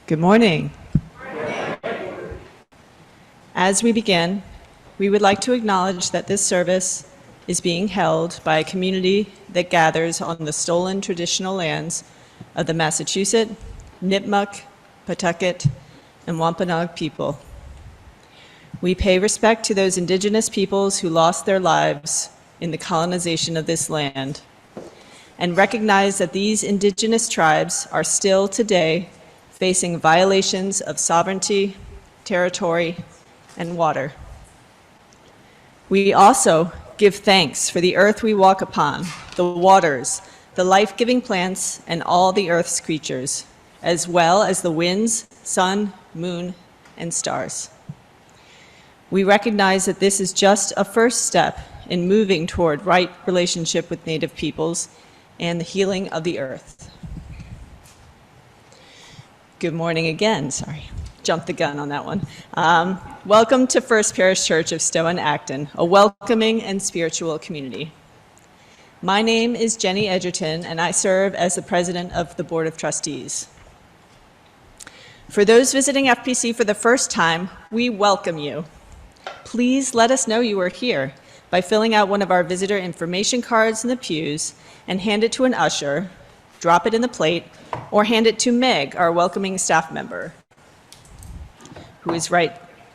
Good morning. As we begin, we would like to acknowledge that this service is being held by a community that gathers on the stolen traditional lands of the Massachusetts, Nipmuc, Pawtucket, and Wampanoag people. We pay respect to those indigenous peoples who lost their lives in the colonization of this land, and recognize that these indigenous tribes are still today facing violations of sovereignty, territory, and water. We also give thanks for the earth we walk upon, the waters, the life-giving plants, and all the earth's creatures, as well as the winds, sun, moon, and stars. We recognize that this is just a first step in moving toward right relationship with Native peoples and the healing of the earth. Good morning again, sorry, jumped the gun on that one. Welcome to First Parish Church of Stowe and Acton, a welcoming and spiritual community. My name is Jenni Edgerton, and I serve as the president of the Board of Trustees. For those visiting FPC for the first time, we welcome you. Please let us know you are here by filling out one of our visitor information cards in the pews and hand it to an usher, drop it in the plate, or hand it to Meg, our welcoming staff member, who is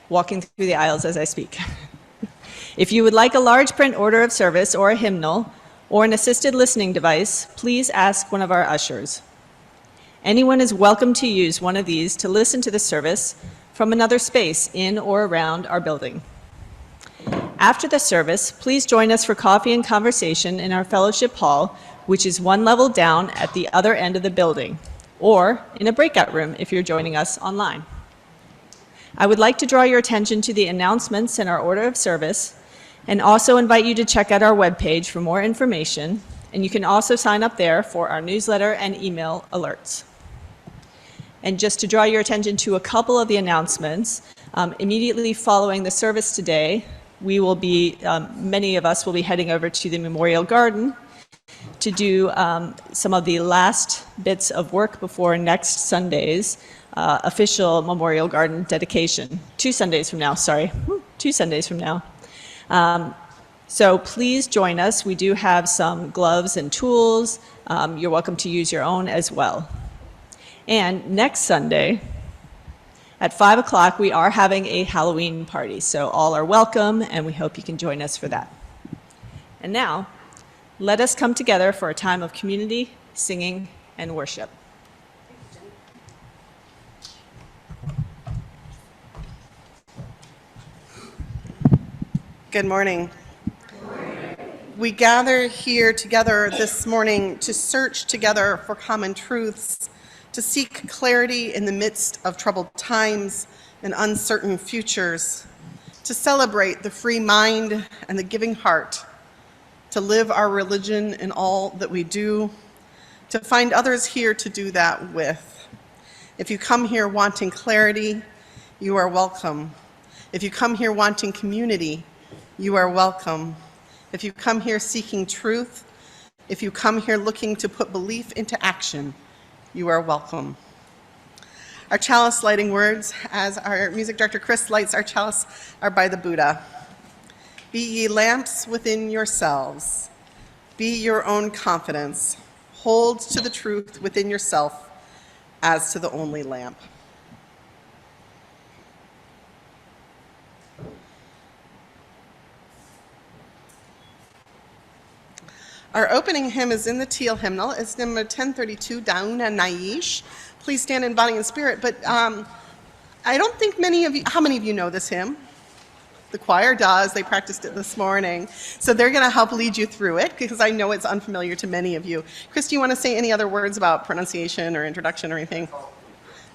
walking through the aisles as I speak. If you would like a large print order of service or a hymnal or an assisted listening device, please ask one of our ushers. Anyone is welcome to use one of these to listen to the service from another space in or around our building. After the service, please join us for coffee and conversation in our fellowship hall, which is one level down at the other end of the building, or in a breakout room if you're joining us online. I would like to draw your attention to the announcements in our order of service, and also invite you to check out our webpage for more information, and you can also sign up there for our newsletter and email alerts. And just to draw your attention to a couple of the announcements, immediately following the service today, we will be, many of us will be heading over to the Memorial Garden to do some of the last bits of work before next Sunday's official Memorial Garden dedication. 2 Sundays from now, sorry. 2 Sundays from now. So please join us. We do have some gloves and tools. You're welcome to use your own as well. And next Sunday, at 5 o'clock, we are having a Halloween party. So all are welcome, and we hope you can join us for that. And now, Let us come together for a time of community, singing, and worship. Good morning. We gather here together this morning to search together for common truths, to seek clarity in the midst of troubled times and uncertain futures, to celebrate the free mind and the giving heart, to live our religion in all that we do, to find others here to do that with. If you come here wanting clarity, you are welcome. If you come here wanting community, you are welcome. If you come here seeking truth, if you come here looking to put belief into action, you are welcome. Our chalice lighting words, as our music director Chris lights our chalice, are by the Buddha. Be ye lamps within yourselves. Be your own confidence. Hold to the truth within yourself as to the only lamp. Our opening hymn is in the teal hymnal. It's number 1032, Daoona, Nayeesh. Please stand in body and spirit. But I don't think many of you, how many of you know this hymn? The choir does. They practiced it this morning. So they're going to help lead you through it because I know it's unfamiliar to many of you. Chris, do you want to say any other words about pronunciation or introduction or anything?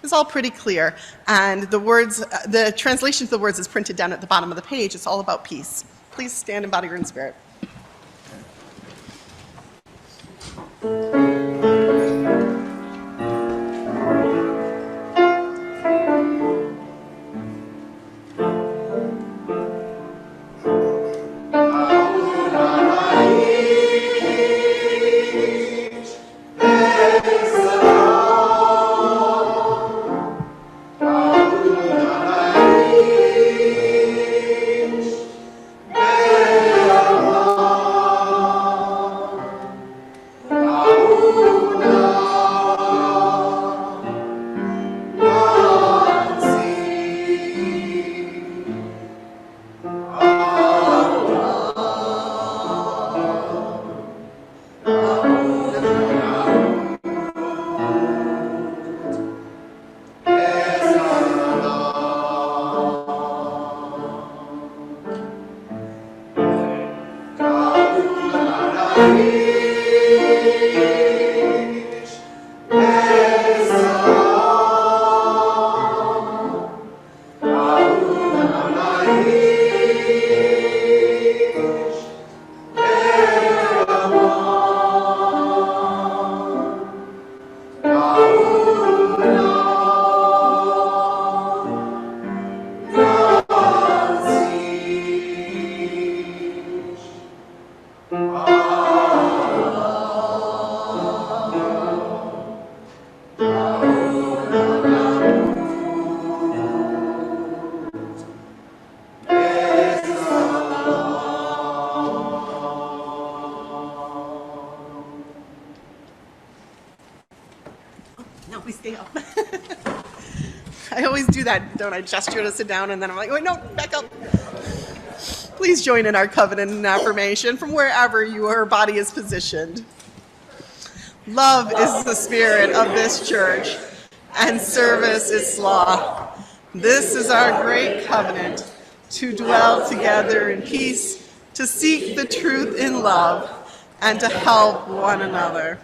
It's all pretty clear. And the words, the translation of the words is printed down at the bottom of the page. It's all about peace. Please stand in body and spirit. Don't I gesture to sit down and then I'm like, wait, no, back up. Please join in our covenant and affirmation from wherever your body is positioned. Love is the spirit of this church and service its law. This is our great covenant, to dwell together in peace, to seek the truth in love, and to help one another.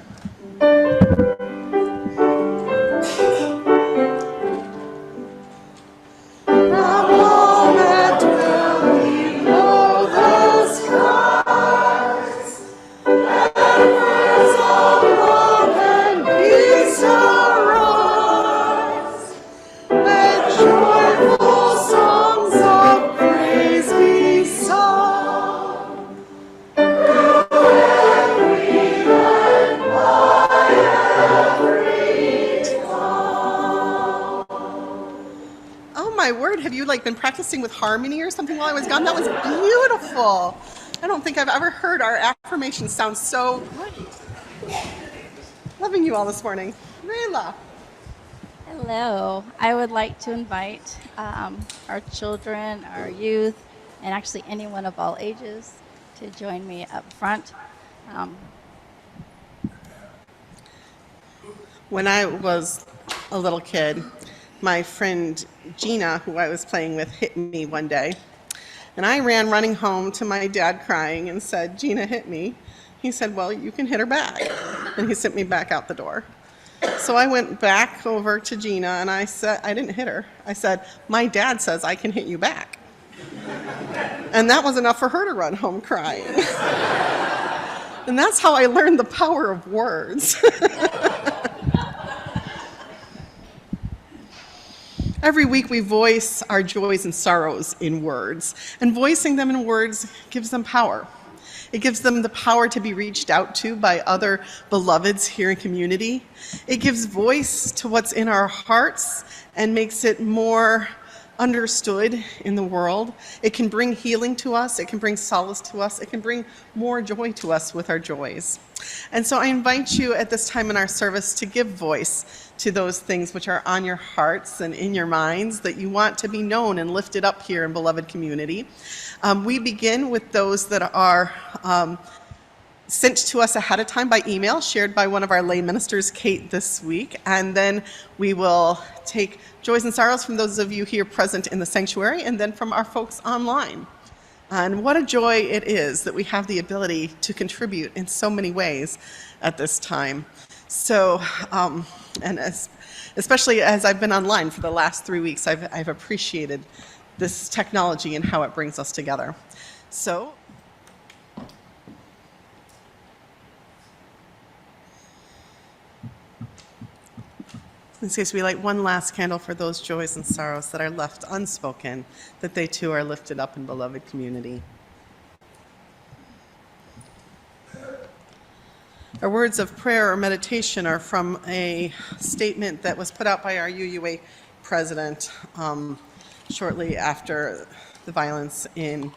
Been practicing with harmony or something while I was gone? That was beautiful. I don't think I've ever heard our affirmations sound so great. Loving you all this morning. Rayla. Hello. I would like to invite our children, our youth, and actually anyone of all ages to join me up front Um, When I was a little kid, my friend Gina, who I was playing with, hit me one day. And I ran running home to my dad crying and said, "Gina hit me." He said, "Well, you can hit her back." And he sent me back out the door. So I went back over to Gina and I said, I didn't hit her. I said, "My dad says I can hit you back." And that was enough for her to run home crying. And that's how I learned the power of words. Every week we voice our joys and sorrows in words, and voicing them in words gives them power. It gives them the power to be reached out to by other beloveds here in community. It gives voice to what's in our hearts and makes it more understood in the world. It can bring healing to us. It can bring solace to us. It can bring more joy to us with our joys. And so I invite you at this time in our service to give voice to those things which are on your hearts and in your minds that you want to be known and lifted up here in beloved community. We begin with those that are sent to us ahead of time by email, shared by one of our lay ministers, Kate, this week. And then we will take joys and sorrows from those of you here present in the sanctuary, and then from our folks online. And what a joy it is that we have the ability to contribute in so many ways at this time. So, especially as I've been online for the last 3 weeks, I've appreciated this technology and how it brings us together. So, in this case, we light one last candle for those joys and sorrows that are left unspoken, that they too are lifted up in beloved community. Our words of prayer or meditation are from a statement that was put out by our UUA President shortly after the violence in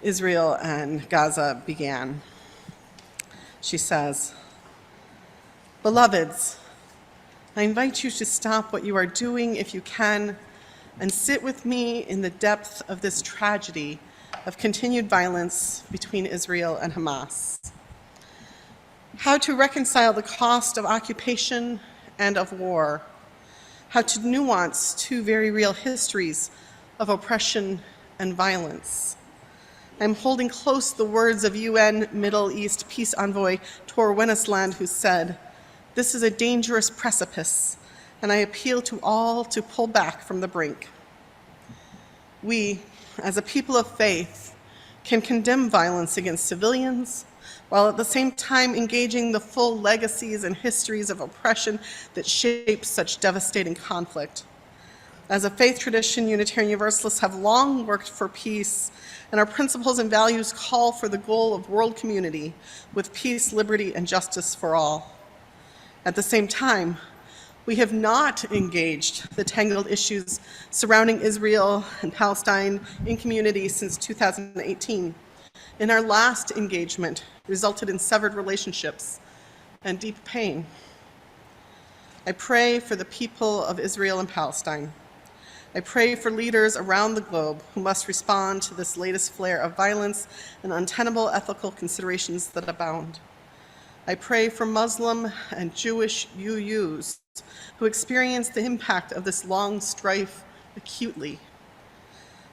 Israel and Gaza began. She says, "Beloveds, I invite you to stop what you are doing if you can and sit with me in the depth of this tragedy of continued violence between Israel and Hamas. How to reconcile the cost of occupation and of war. How to nuance two very real histories of oppression and violence. I'm holding close the words of UN Middle East Peace Envoy Tor Wennesland, who said, 'This is a dangerous precipice, and I appeal to all to pull back from the brink.' We, as a people of faith, can condemn violence against civilians, while at the same time engaging the full legacies and histories of oppression that shape such devastating conflict. As a faith tradition, Unitarian Universalists have long worked for peace, and our principles and values call for the goal of world community with peace, liberty, and justice for all. At the same time, we have not engaged the tangled issues surrounding Israel and Palestine in community since 2018. And our last engagement resulted in severed relationships and deep pain. I pray for the people of Israel and Palestine. I pray for leaders around the globe who must respond to this latest flare of violence and untenable ethical considerations that abound. I pray for Muslim and Jewish UUs who experience the impact of this long strife acutely.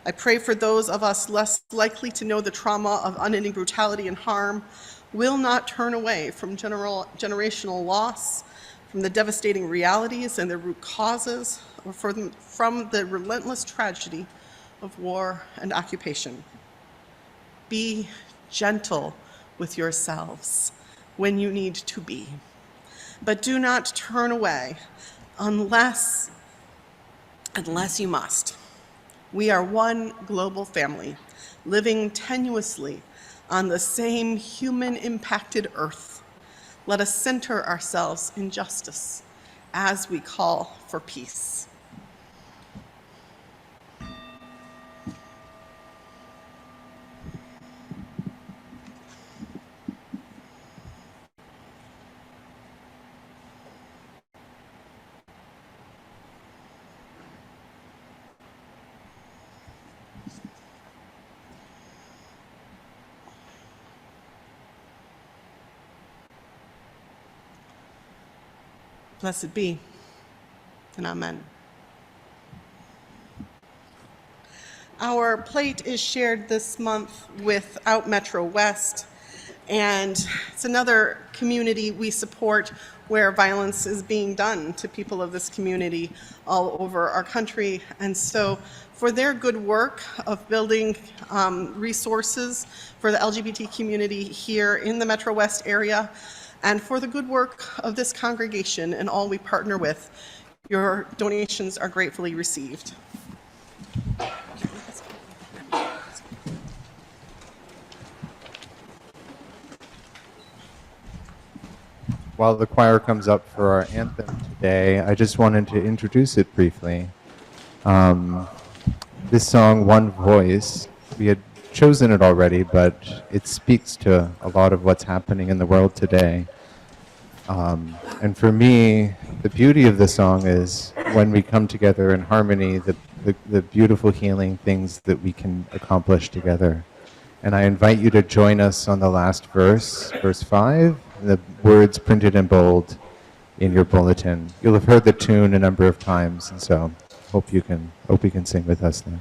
I pray for those of us less likely to know the trauma of unending brutality and harm, will not turn away from generational loss, from the devastating realities and their root causes, or from the relentless tragedy of war and occupation. Be gentle with yourselves when you need to be, but do not turn away unless you must. We are one global family, living tenuously on the same human-impacted earth. Let us center ourselves in justice as we call for peace. Blessed be, and amen. Our plate is shared this month with Out MetroWest, and it's another community we support where violence is being done to people of this community all over our country. And so for their good work of building resources for the LGBT community here in the Metro West area, and for the good work of this congregation and all we partner with, your donations are gratefully received. While the choir comes up for our anthem today, I just wanted to introduce it briefly. This song, One Voice, we had chosen it already, but it speaks to a lot of what's happening in the world today. And for me, the beauty of the song is when we come together in harmony, the beautiful healing things that we can accomplish together. And I invite you to join us on the last verse, verse 5, the words printed in bold in your bulletin. You'll have heard the tune a number of times, and so hope you can sing with us then.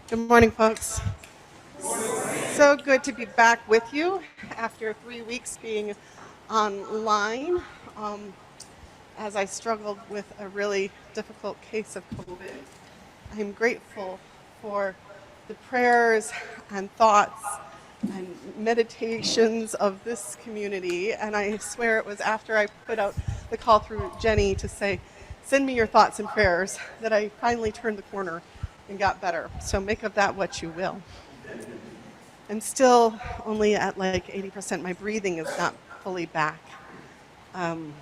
Good morning, folks. So good to be back with you after 3 weeks being online as I struggled with a really difficult case of COVID. I'm grateful for the prayers and thoughts and meditations of this community, and I swear it was after I put out the call through Jenni to say, send me your thoughts and prayers, that I finally turned the corner and got better. So make of that what you will. I'm still only at like 80%. My breathing is not fully back. And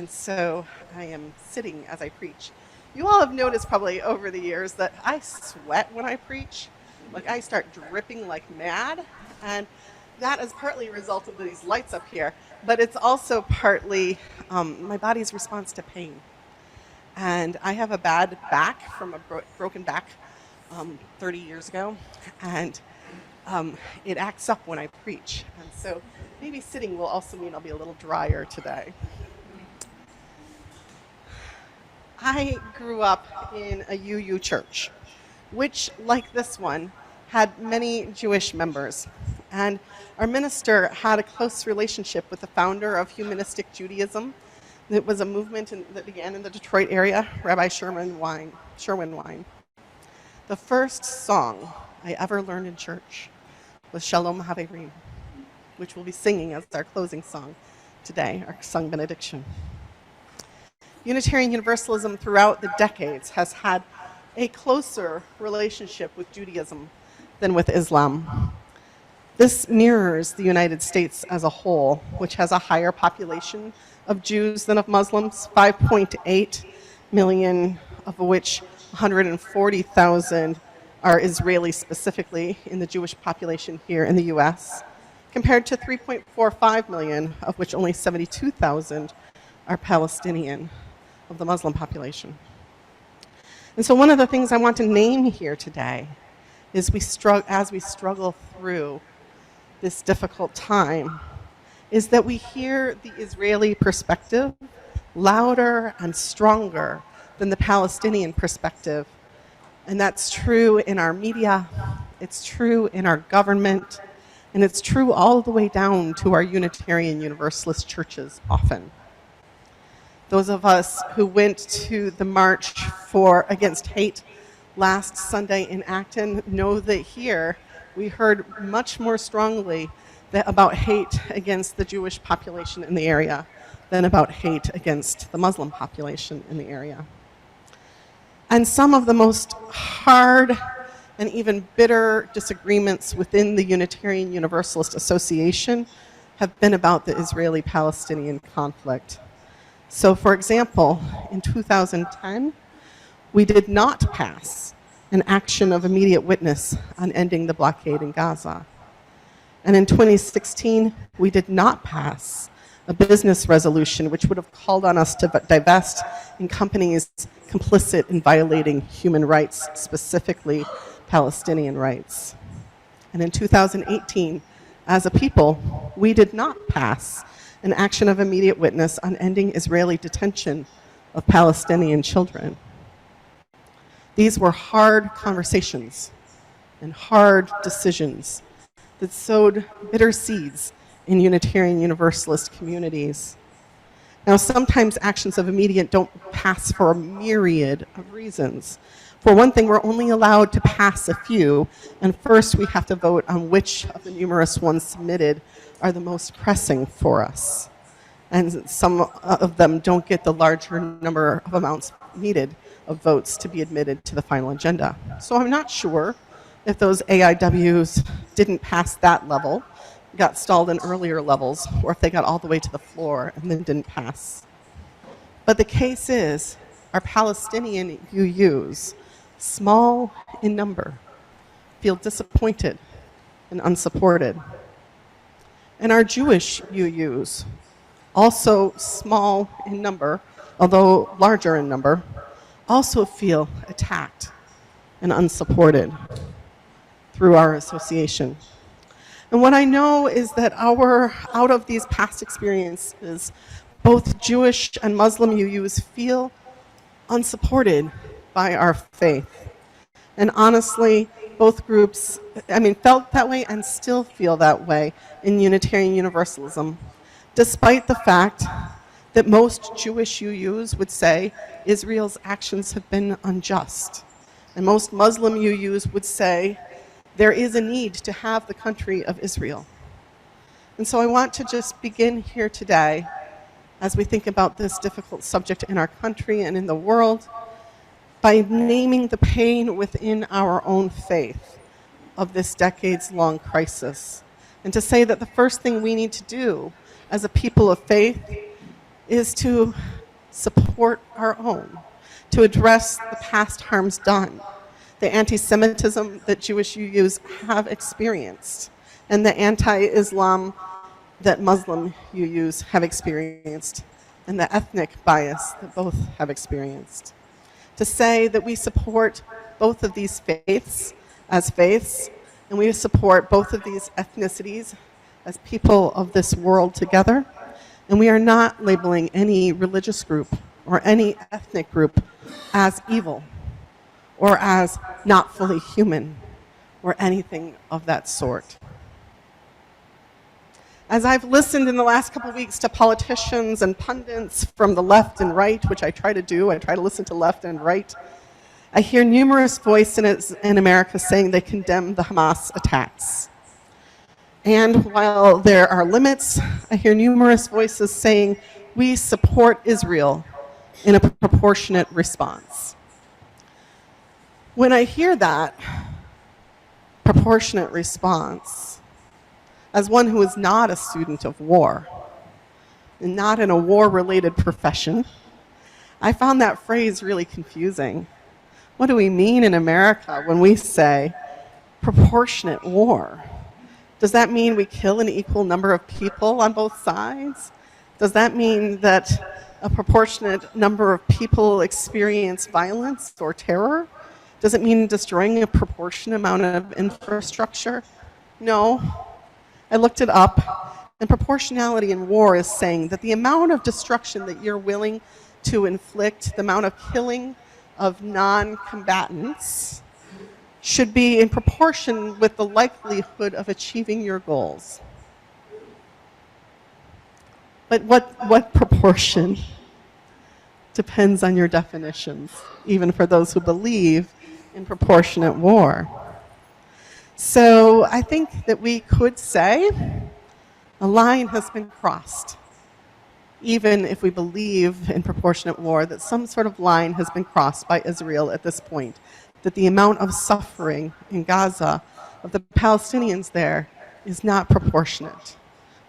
so I am sitting as I preach. You all have noticed probably over the years that I sweat when I preach. Like I start dripping like mad. And that is partly a result of these lights up here. But it's also partly my body's response to pain. And I have a bad back from a broken back 30 years ago, and it acts up when I preach. And so maybe sitting will also mean I'll be a little drier today. I grew up in a UU church, which, like this one, had many Jewish members. And our minister had a close relationship with the founder of Humanistic Judaism. It was a movement that began in the Detroit area, Rabbi Sherwin Wine. The first song I ever learned in church was Shalom Haverim, which we'll be singing as our closing song today, our sung benediction. Unitarian Universalism throughout the decades has had a closer relationship with Judaism than with Islam. This mirrors the United States as a whole, which has a higher population of Jews than of Muslims, 5.8 million, of which 140,000 are Israeli specifically in the Jewish population here in the US, compared to 3.45 million, of which only 72,000 are Palestinian of the Muslim population. And so one of the things I want to name here today is as we struggle through this difficult time, is that we hear the Israeli perspective louder and stronger than the Palestinian perspective. And that's true in our media, it's true in our government, and it's true all the way down to our Unitarian Universalist churches often. Those of us who went to the March Against Hate last Sunday in Acton know that here we heard much more strongly about hate against the Jewish population in the area than about hate against the Muslim population in the area. And some of the most hard and even bitter disagreements within the Unitarian Universalist Association have been about the Israeli-Palestinian conflict. So, for example, in 2010, we did not pass an action of immediate witness on ending the blockade in Gaza. And in 2016, we did not pass a business resolution which would have called on us to divest in companies complicit in violating human rights, specifically Palestinian rights. And in 2018, as a people, we did not pass an action of immediate witness on ending Israeli detention of Palestinian children. These were hard conversations and hard decisions that sowed bitter seeds in Unitarian Universalist communities. Now, sometimes actions of immediate don't pass for a myriad of reasons. For one thing, we're only allowed to pass a few, and first we have to vote on which of the numerous ones submitted are the most pressing for us. And some of them don't get the larger number of amounts needed of votes to be admitted to the final agenda. So I'm not sure if those AIWs didn't pass that level, got stalled in earlier levels, or if they got all the way to the floor and then didn't pass. But the case is, our Palestinian UUs, small in number, feel disappointed and unsupported. And our Jewish UUs, also small in number, although larger in number, also feel attacked and unsupported through our association. And what I know is that out of these past experiences, both Jewish and Muslim UUs feel unsupported by our faith. And honestly, both groups, felt that way and still feel that way in Unitarian Universalism, despite the fact that most Jewish UUs would say Israel's actions have been unjust. And most Muslim UUs would say there is a need to have the country of Israel. And so I want to just begin here today, as we think about this difficult subject in our country and in the world, by naming the pain within our own faith of this decades-long crisis. And to say that the first thing we need to do as a people of faith is to support our own, to address the past harms done, the anti-Semitism that Jewish UUs have experienced, and the anti-Islam that Muslim UUs have experienced, and the ethnic bias that both have experienced. To say that we support both of these faiths as faiths, and we support both of these ethnicities as people of this world together, and we are not labeling any religious group or any ethnic group as evil or as not fully human or anything of that sort. As I've listened in the last couple of weeks to politicians and pundits from the left and right, which I try to do, I try to listen to left and right, I hear numerous voices in America saying they condemn the Hamas attacks. And while there are limits, I hear numerous voices saying we support Israel in a proportionate response. When I hear that proportionate response, as one who is not a student of war, and not in a war-related profession, I found that phrase really confusing. What do we mean in America when we say proportionate war? Does that mean we kill an equal number of people on both sides? Does that mean that a proportionate number of people experience violence or terror? Does it mean destroying a proportionate amount of infrastructure? No. I looked it up, and proportionality in war is saying that the amount of destruction that you're willing to inflict, the amount of killing of non-combatants, should be in proportion with the likelihood of achieving your goals. But what proportion depends on your definitions, even for those who believe in proportionate war. So I think that we could say a line has been crossed, even if we believe in proportionate war, that some sort of line has been crossed by Israel at this point, that the amount of suffering in Gaza of the Palestinians there is not proportionate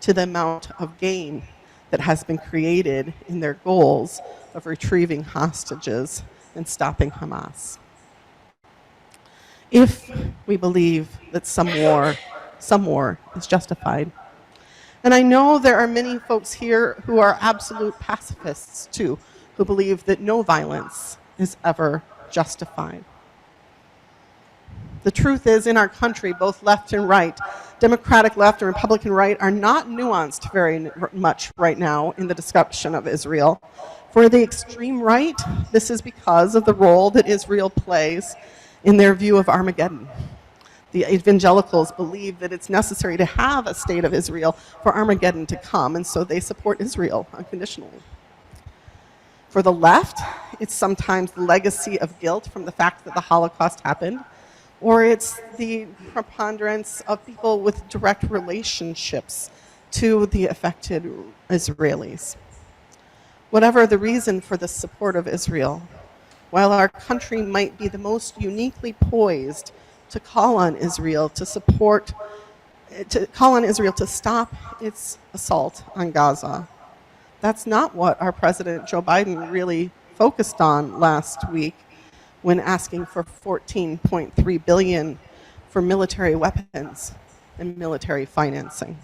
to the amount of gain that has been created in their goals of retrieving hostages and stopping Hamas. If we believe that some war is justified. And I know there are many folks here who are absolute pacifists too, who believe that no violence is ever justified. The truth is, in our country, both left and right, Democratic left and Republican right, are not nuanced very much right now in the discussion of Israel. For the extreme right, this is because of the role that Israel plays in their view of Armageddon. The evangelicals believe that it's necessary to have a state of Israel for Armageddon to come, and so they support Israel unconditionally. For the left, it's sometimes the legacy of guilt from the fact that the Holocaust happened, or it's the preponderance of people with direct relationships to the affected Israelis. Whatever the reason for the support of Israel, while our country might be the most uniquely poised to call on Israel to stop its assault on Gaza, that's not what our President Joe Biden really focused on last week when asking for $14.3 billion for military weapons and military financing.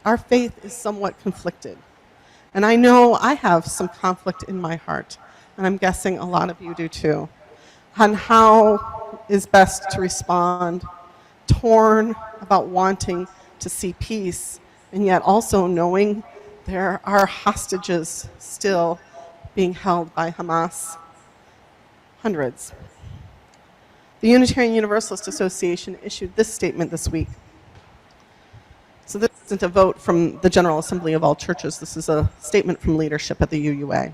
Our faith is somewhat conflicted. And I know I have some conflict in my heart, and I'm guessing a lot of you do too, on how is best to respond, torn about wanting to see peace, and yet also knowing there are hostages still being held by Hamas, hundreds. The Unitarian Universalist Association issued this statement this week. So this isn't a vote from the General Assembly of all churches. This is a statement from leadership at the UUA.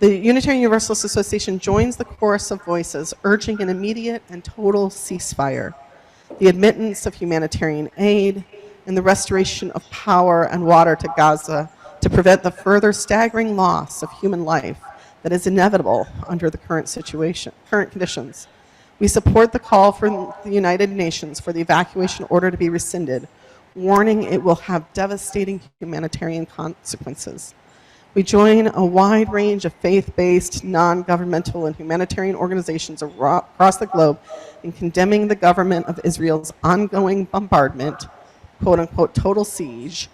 The Unitarian Universalist Association joins the chorus of voices urging an immediate and total ceasefire, the admittance of humanitarian aid, and the restoration of power and water to Gaza to prevent the further staggering loss of human life that is inevitable under the current conditions. We support the call from the United Nations for the evacuation order to be rescinded, warning it will have devastating humanitarian consequences. We join a wide range of faith-based, non-governmental, and humanitarian organizations across the globe in condemning the government of Israel's ongoing bombardment, quote-unquote, total siege,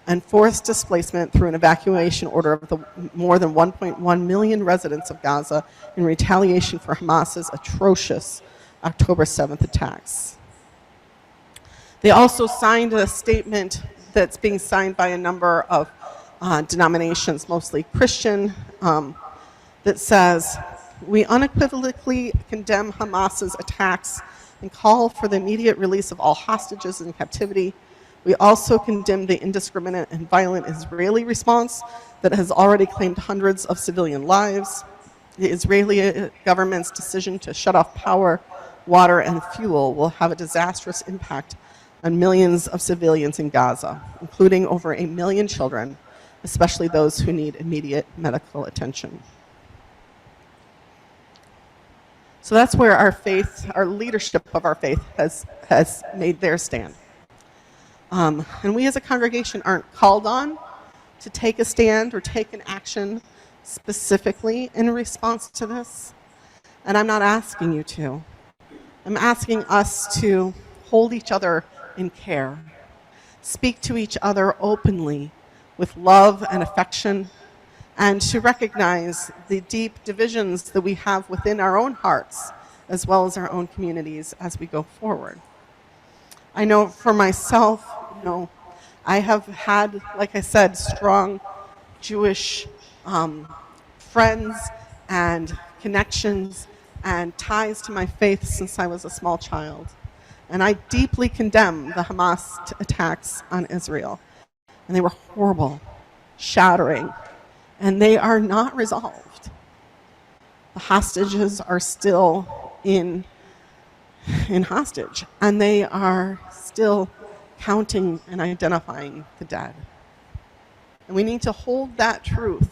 and forced displacement through an evacuation order of the more than 1.1 million residents of Gaza in retaliation for Hamas's atrocious October 7th attacks. They also signed a statement that's being signed by a number of denominations, mostly Christian, that says, we unequivocally condemn Hamas's attacks and call for the immediate release of all hostages in captivity. We also condemn the indiscriminate and violent Israeli response that has already claimed hundreds of civilian lives. The Israeli government's decision to shut off power, water, and fuel will have a disastrous impact on millions of civilians in Gaza, including over 1 million children, especially those who need immediate medical attention. So that's where our faith, our leadership of our faith has made their stand. And we as a congregation aren't called on to take a stand or take an action specifically in response to this. And I'm not asking you to. I'm asking us to hold each other in care, speak to each other openly with love and affection, and to recognize the deep divisions that we have within our own hearts as well as our own communities as we go forward. I know for myself, I have had, like I said, strong Jewish friends and connections and ties to my faith since I was a small child. And I deeply condemn the Hamas attacks on Israel. And they were horrible, shattering, and they are not resolved. The hostages are still in hostage, and they are still counting and identifying the dead. And we need to hold that truth,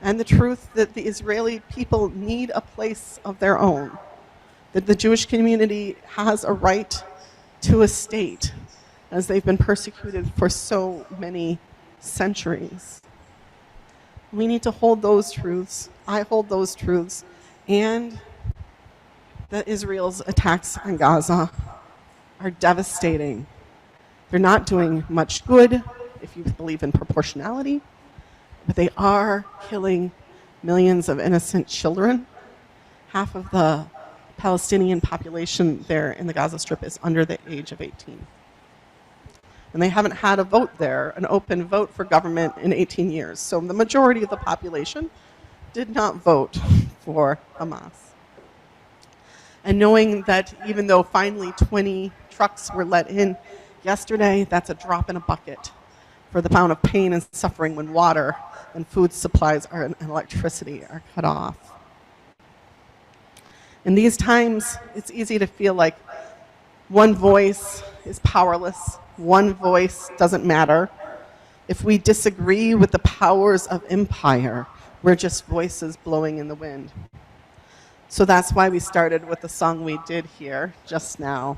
and the truth that the Israeli people need a place of their own, that the Jewish community has a right to a state, as they've been persecuted for so many centuries. We need to hold those truths. I hold those truths, and that Israel's attacks on Gaza are devastating. They're not doing much good, if you believe in proportionality, but they are killing millions of innocent children. Half of the Palestinian population there in the Gaza Strip is under the age of 18. And they haven't had a vote there, an open vote for government in 18 years. So the majority of the population did not vote for Hamas. And knowing that even though finally 20 trucks were let in yesterday, that's a drop in a bucket for the amount of pain and suffering when water and food supplies and electricity are cut off. In these times, it's easy to feel like one voice is powerless, one voice doesn't matter. If we disagree with the powers of empire, we're just voices blowing in the wind. So that's why we started with the song we did here just now.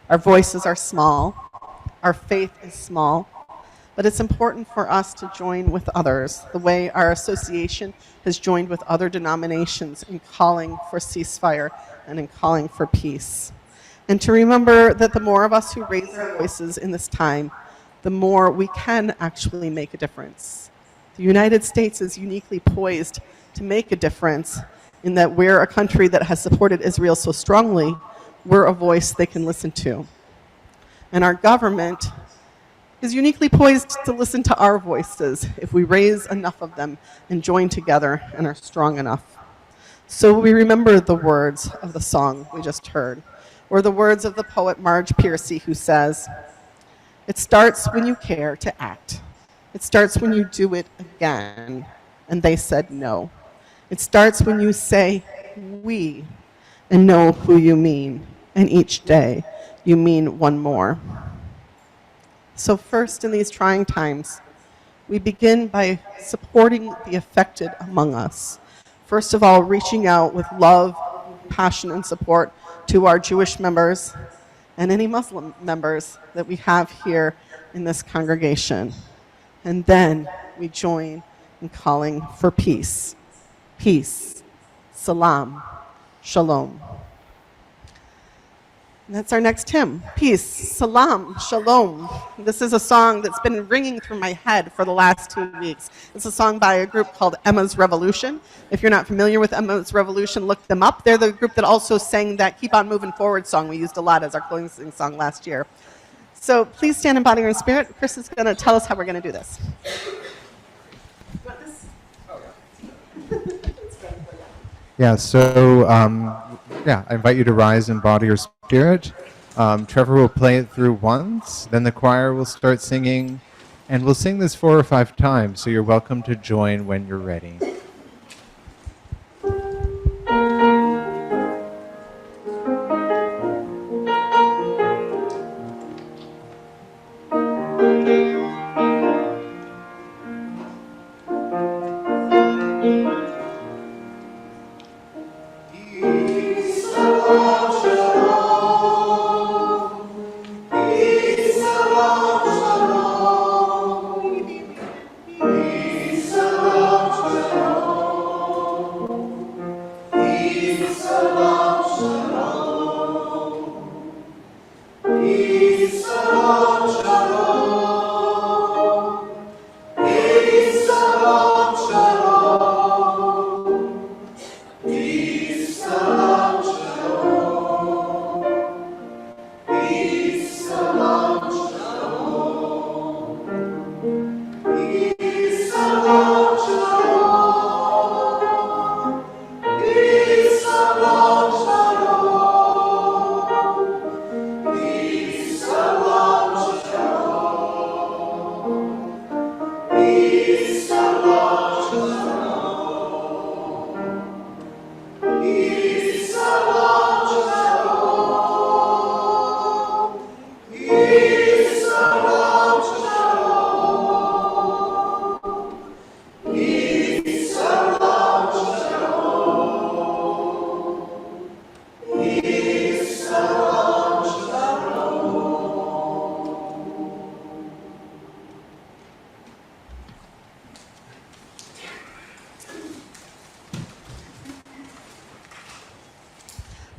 Our voices are small, our faith is small, but it's important for us to join with others, the way our association has joined with other denominations in calling for ceasefire and in calling for peace. And to remember that the more of us who raise our voices in this time, the more we can actually make a difference. The United States is uniquely poised to make a difference in that we're a country that has supported Israel so strongly, we're a voice they can listen to. And our government is uniquely poised to listen to our voices if we raise enough of them and join together and are strong enough. So we remember the words of the song we just heard, or the words of the poet Marge Piercy, who says, "It starts when you care to act. It starts when you do it again." And they said no. It starts when you say we and know who you mean. And each day you mean one more. So first, in these trying times, we begin by supporting the affected among us. First of all, reaching out with love, passion, and support to our Jewish members and any Muslim members that we have here in this congregation. And then we join in calling for peace. Peace, salam, shalom. And that's our next hymn, Peace, Salam, Shalom. This is a song that's been ringing through my head for the last 2 weeks. It's a song by a group called Emma's Revolution. If you're not familiar with Emma's Revolution, look them up. They're the group that also sang that Keep On Moving Forward song we used a lot as our closing song last year. So please stand in body and spirit. Chris is going to tell us how we're going to do this. Yeah, so I invite you to rise in body or spirit. Trevor will play it through once, then the choir will start singing, and we'll sing this 4 or 5 times, so you're welcome to join when you're ready.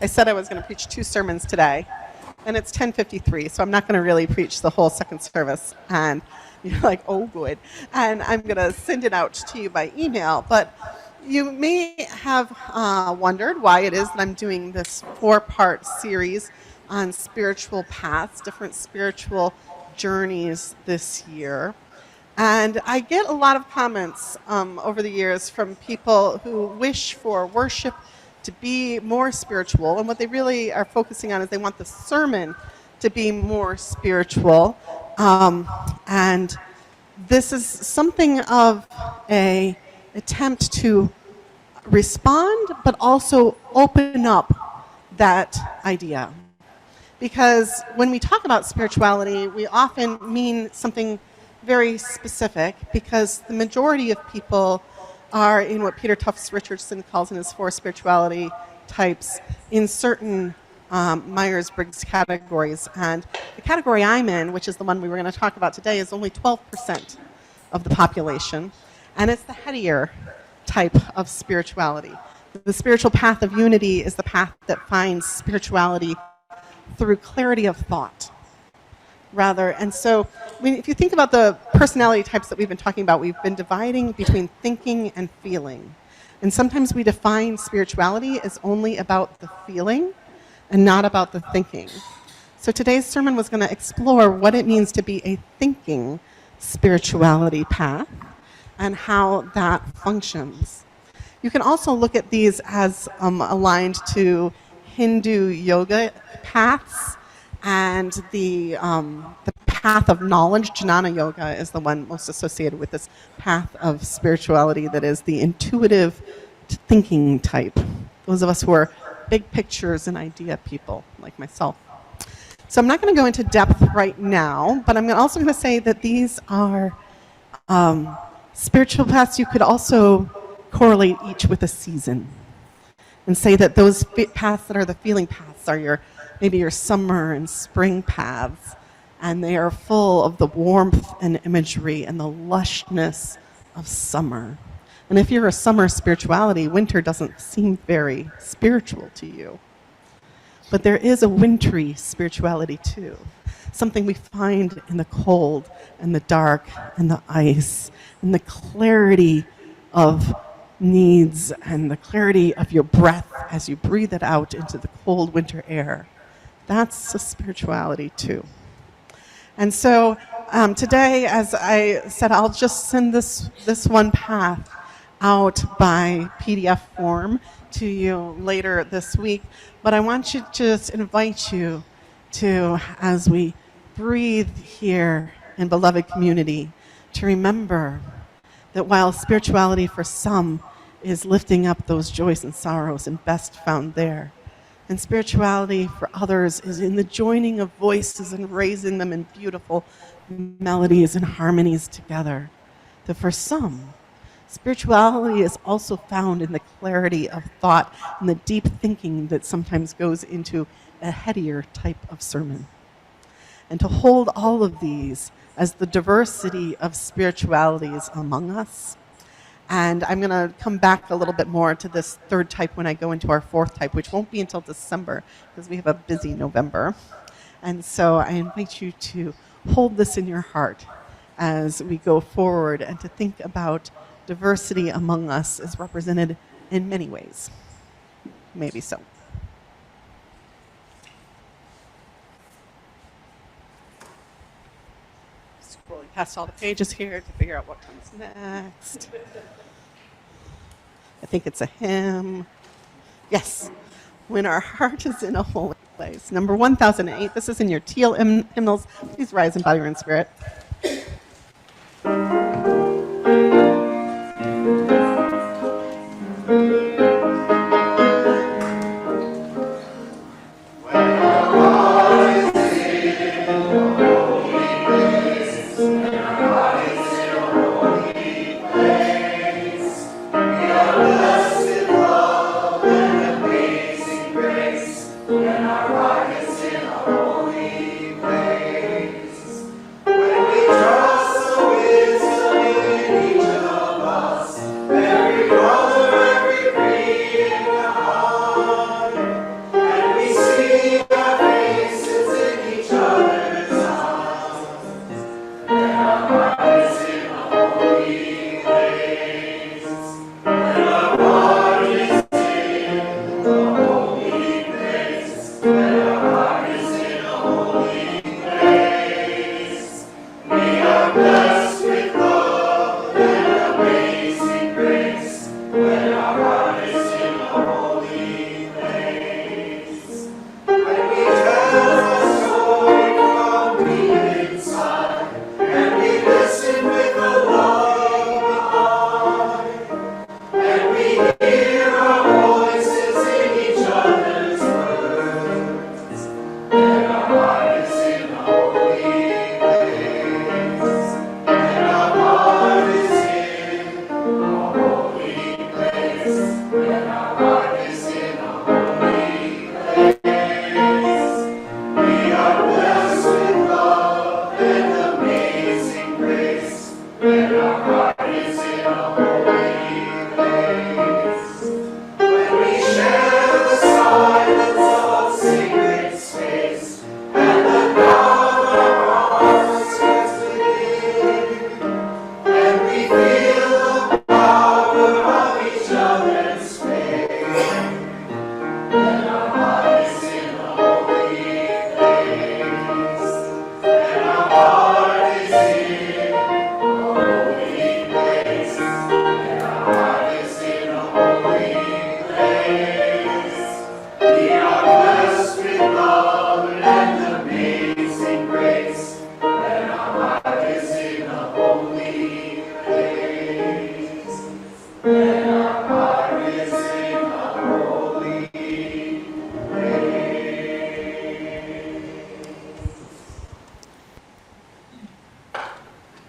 I said I was going to preach 2 sermons today, and it's 10:53, so I'm not going to really preach the whole second service. And you're like, oh, good. And I'm going to send it out to you by email. But you may have wondered why it is that I'm doing this 4-part series on spiritual paths, different spiritual journeys this year. And I get a lot of comments over the years from people who wish for worship to be more spiritual, and what they really are focusing on is they want the sermon to be more spiritual. And this is something of an attempt to respond, but also open up that idea. Because when we talk about spirituality, we often mean something very specific, because the majority of people are in what Peter Tufts Richardson calls in his 4 spirituality types in certain Myers-Briggs categories. And the category I'm in, which is the one we were going to talk about today, is only 12% of the population. And it's the headier type of spirituality. The spiritual path of unity is the path that finds spirituality through clarity of thought. And so if you think about the personality types that we've been talking about, we've been dividing between thinking and feeling. And sometimes we define spirituality as only about the feeling and not about the thinking. So today's sermon was going to explore what it means to be a thinking spirituality path and how that functions. You can also look at these as aligned to Hindu yoga paths, and the path of knowledge. Jnana yoga is the one most associated with this path of spirituality that is the intuitive thinking type. Those of us who are big pictures and idea people, like myself. So I'm not going to go into depth right now, but I'm also going to say that these are spiritual paths. You could also correlate each with a season and say that those paths that are the feeling paths are maybe your summer and spring paths, and they are full of the warmth and imagery and the lushness of summer. And if you're a summer spirituality, winter doesn't seem very spiritual to you. But there is a wintry spirituality too, something we find in the cold and the dark and the ice and the clarity of needs and the clarity of your breath as you breathe it out into the cold winter air. That's a spirituality too. And so today, as I said, I'll just send this one path out by PDF form to you later this week. But I want to just invite you to, as we breathe here in beloved community, to remember that while spirituality for some is lifting up those joys and sorrows and best found there, and spirituality for others is in the joining of voices and raising them in beautiful melodies and harmonies together, that for some, spirituality is also found in the clarity of thought and the deep thinking that sometimes goes into a headier type of sermon. And to hold all of these as the diversity of spiritualities among us. And I'm going to come back a little bit more to this third type when I go into our fourth type, which won't be until December because we have a busy November. And so I invite you to hold this in your heart as we go forward and to think about diversity among us is represented in many ways. Maybe so. Scrolling past all the pages here to figure out what comes next. I think it's a hymn. Yes. When our heart is in a holy place. Number 1008. This is in your teal hymnals. Please rise in body and spirit.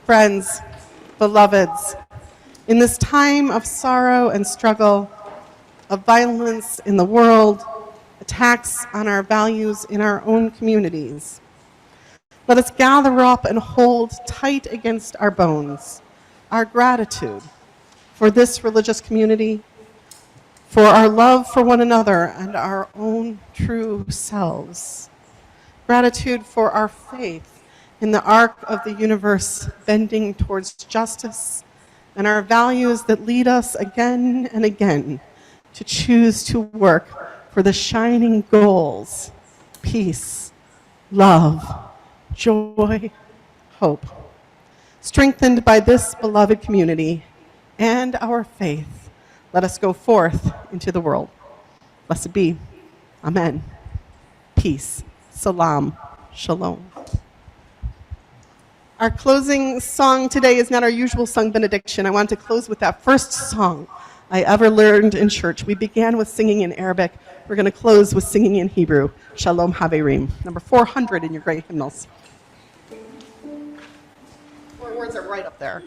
Friends, beloveds, in this time of sorrow and struggle, of violence in the world, attacks on our values in our own communities, let us gather up and hold tight against our bones our gratitude for this religious community, for our love for one another and our own true selves. Gratitude for our faith in the arc of the universe bending towards justice, and our values that lead us again and again to choose to work for the shining goals: peace, love, joy, hope. Strengthened by this beloved community and our faith, let us go forth into the world. Blessed be. Amen. Peace. Salam. Shalom. Our closing song today is not our usual sung benediction. I want to close with that first song I ever learned in church. We began with singing in Arabic. We're going to close with singing in Hebrew. Shalom Haverim. Number 400 in your great hymnals. Four words are right up there.